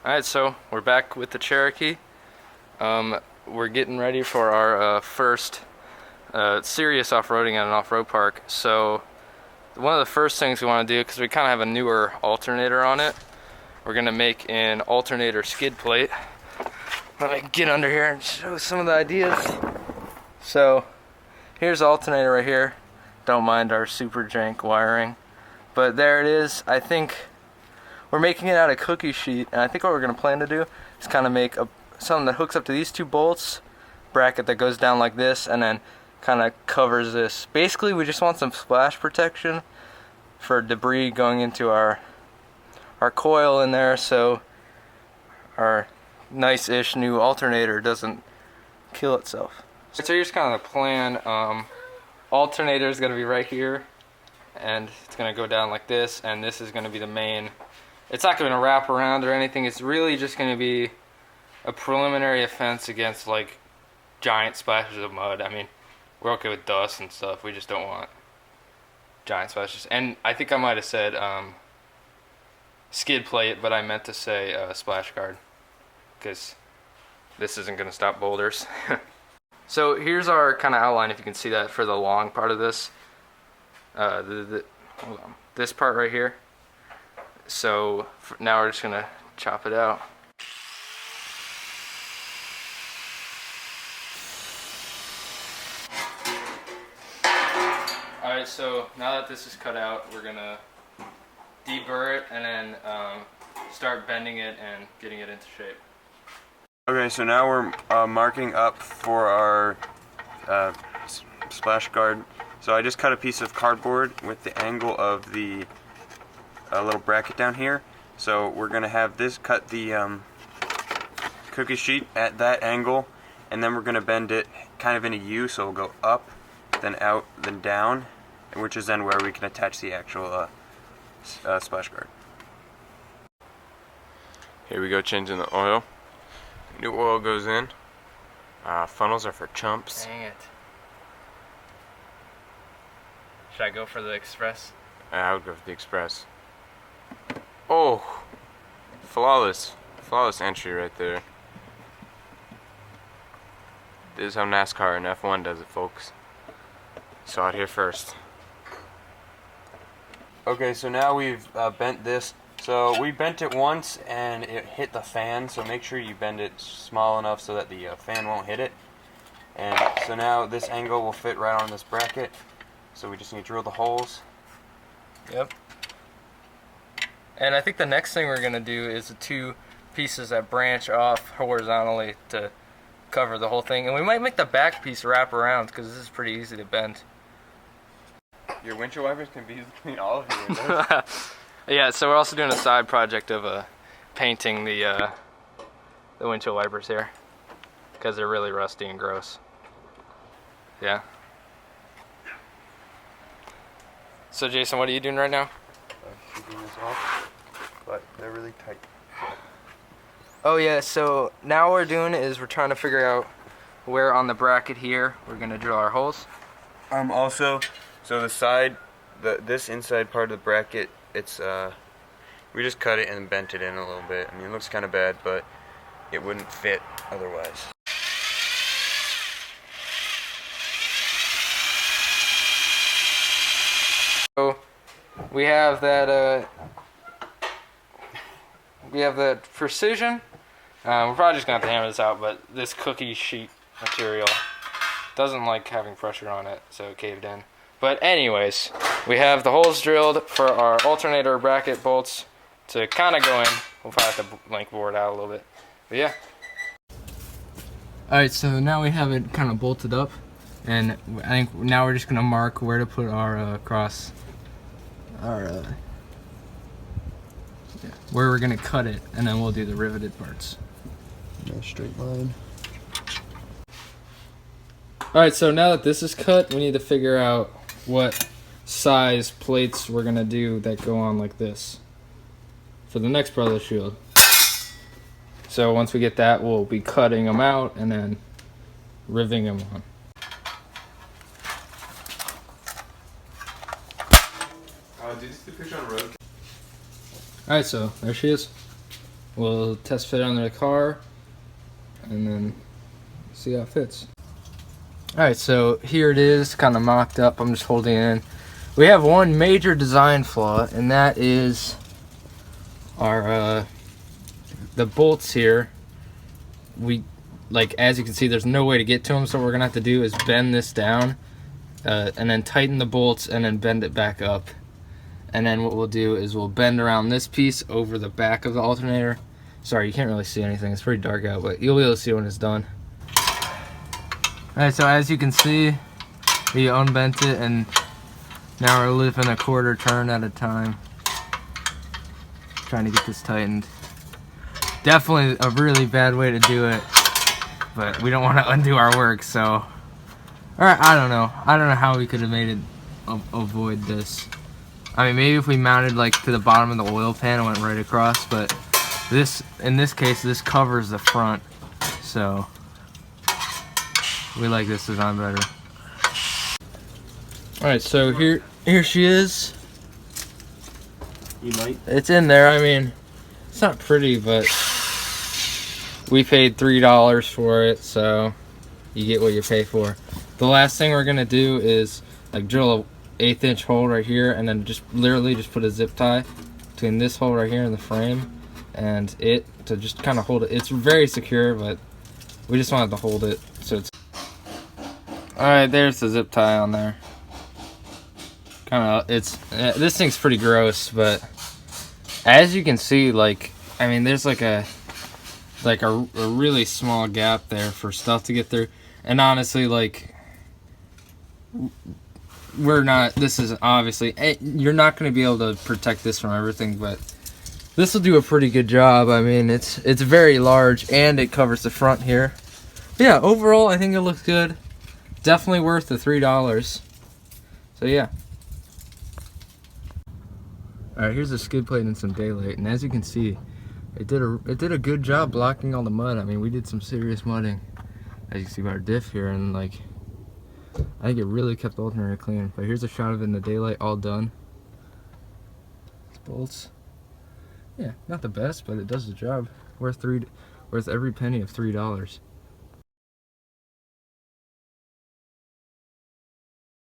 Alright, so we're back with the Cherokee. We're getting ready for our first serious off-roading at an off-road park. So one of the first things we want to do, because we kind of have a newer alternator on it, we're going to make an alternator skid plate. Let me get under here and show some of the ideas. So here's the alternator right here. Don't mind our super jank wiring. But there it is. I think we're making it out of cookie sheet, and I think what we're going to plan to do is kind of make something that hooks up to these two bolts, bracket that goes down like this, and then kind of covers this. Basically, we just want some splash protection for debris going into our coil in there, so our nice-ish new alternator doesn't kill itself. So here's kind of the plan. Alternator is going to be right here, and it's going to go down like this, and this is going to be the main. It's not going to wrap around or anything. It's really just going to be a preliminary offense against like giant splashes of mud. I mean, we're okay with dust and stuff. We just don't want giant splashes. And I think I might have said skid plate, but I meant to say splash guard, because this isn't going to stop boulders. So here's our kind of outline, if you can see that, for the long part of this. Hold on. This part right here. So now we're just going to chop it out. Alright, so now that this is cut out, we're going to deburr it and then start bending it and getting it into shape. Okay, so now we're marking up for our splash guard. So I just cut a piece of cardboard with the angle of the little bracket down here. So we're going to have this cut the cookie sheet at that angle, and then we're going to bend it kind of in a U, so it'll go up, then out, then down, which is then where we can attach the actual splash guard. Here we go, changing the oil. New oil goes in. Funnels are for chumps. Dang it. Should I go for the express? I would go for the express. Oh, flawless entry right there. This is how NASCAR and F1 does it, folks. Saw it here first. Okay, so now we've bent this. So we bent it once and it hit the fan, so make sure you bend it small enough so that the fan won't hit it. And so now this angle will fit right on this bracket, so we just need to drill the holes. Yep. And I think the next thing we're going to do is the two pieces that branch off horizontally to cover the whole thing. And we might make the back piece wrap around, because this is pretty easy to bend. Your windshield wipers can be between all of your windows. Yeah, so we're also doing a side project of painting the windshield wipers here, because they're really rusty and gross. Yeah. So Jason, what are you doing right now? Keeping this off, but they're really tight. Oh yeah, so now what we're doing is we're trying to figure out where on the bracket here we're going to drill our holes. Also, so the side, this inside part of the bracket, it's we just cut it and bent it in a little bit. I mean, it looks kind of bad, but it wouldn't fit otherwise. So we have that precision. We're probably just gonna have to hammer this out, but this cookie sheet material doesn't like having pressure on it, so it caved in. But anyways, we have the holes drilled for our alternator bracket bolts to kind of go in. We'll probably have to like bore it out a little bit. But yeah. Alright, so now we have it kind of bolted up, and I think now we're just gonna mark where to put our where we're gonna cut it, and then we'll do the riveted parts. Nice straight line. Alright, so now that this is cut, we need to figure out what size plates we're gonna do that go on like this for the next part of the shield. So once we get that, we'll be cutting them out and then riveting them on. Did you see the picture on road? Alright, so there she is. we'll test fit it under the car and then see how it fits. Alright, so here it is, kind of mocked up. I'm just holding it in. We have one major design flaw, and that is our the bolts here. We, like, as you can see, there's no way to get to them, so what we're gonna have to do is bend this down and then tighten the bolts and then bend it back up. And then what we'll do is we'll bend around this piece over the back of the alternator. Sorry, you can't really see anything, it's pretty dark out, but you'll be able to see when it's done. Alright, so as you can see, we unbent it and now we're lifting a quarter turn at a time, trying to get this tightened. Definitely a really bad way to do it, but we don't want to undo our work, so. Alright, I don't know how we could have made it avoid this. I mean, maybe if we mounted like to the bottom of the oil pan and went right across, but in this case, this covers the front, so we like this design better. Alright, so here she is. You might. It's in there. I mean, it's not pretty, but we paid $3 for it, so you get what you pay for. The last thing we're gonna do is like drill a 1/8 inch hole right here, and then just literally just put a zip tie between this hole right here in the frame and it to just kind of hold it. It's very secure, but we just wanted to hold it so it's. Alright, there's the zip tie on there. This thing's pretty gross, but as you can see, like, I mean, there's like a really small gap there for stuff to get through, and honestly, like, this is obviously, you're not going to be able to protect this from everything, but this will do a pretty good job. I mean, it's very large and it covers the front here. But yeah, overall I think it looks good. Definitely worth the $3. So yeah. Alright, here's a skid plate and some daylight, and as you can see, it did a good job blocking all the mud. I mean, we did some serious mudding, as you can see by our diff here, and like, I think it really kept the alternator clean. But here's a shot of it in the daylight, all done. These bolts, yeah, not the best, but it does the job. Worth every penny of $3.